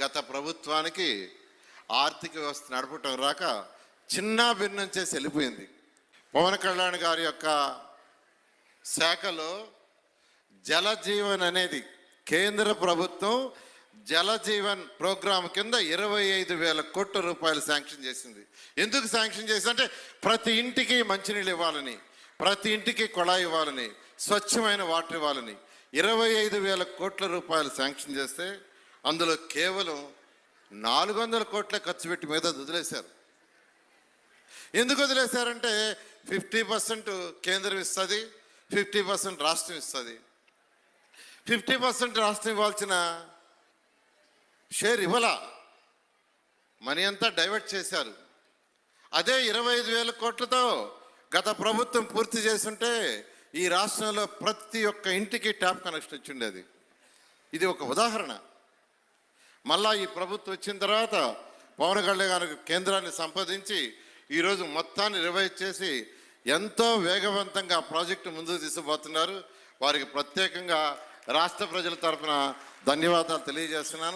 గత ప్రభుత్వానికి ఆర్థిక వ్యవస్థ నడపటం రాక చిన్న భిన్నం చేసి వెళ్ళిపోయింది. పవన్ కళ్యాణ్ గారి యొక్క శాఖలో జలజీవన్ అనేది కేంద్ర ప్రభుత్వం జలజీవన్ ప్రోగ్రాం కింద 25,000 కోట్ల రూపాయలు శాంక్షన్ చేసింది. ఎందుకు శాంక్షన్ చేసింది అంటే ప్రతి ఇంటికి మంచినీళ్ళు ఇవ్వాలని, ప్రతి ఇంటికి కుళాయి ఇవ్వాలని, స్వచ్ఛమైన వాటర్ ఇవ్వాలని 25,000 కోట్ల రూపాయలు శాంక్షన్ చేస్తే అందులో కేవలం 400 కోట్ల ఖర్చు పెట్టి మీద వదిలేశారు. ఎందుకు వదిలేశారంటే 50% కేంద్రం ఇస్తుంది, 50% రాష్ట్రం ఇస్తుంది. 50% రాష్ట్రం ఇవ్వాల్సిన షేర్ ఇవ్వాల, మనీ అంతా డైవర్ట్ చేశారు. అదే 25,000 కోట్లతో గత ప్రభుత్వం పూర్తి చేస్తుంటే ఈ రాష్ట్రంలో ప్రతి ఒక్క ఇంటికి ట్యాప్ కనెక్షన్ వచ్చిండేది. ఇది ఒక ఉదాహరణ. మళ్ళా ఈ ప్రభుత్వం వచ్చిన తర్వాత పవన్ కళ్యాణ్ గారికి కేంద్రాన్ని సంపాదించి ఈరోజు మొత్తాన్ని రివైజ్ చేసి ఎంతో వేగవంతంగా ప్రాజెక్టు ముందుకు తీసుకుపోతున్నారు. వారికి ప్రత్యేకంగా రాష్ట్ర ప్రజల తరఫున ధన్యవాదాలు తెలియజేస్తున్నాను.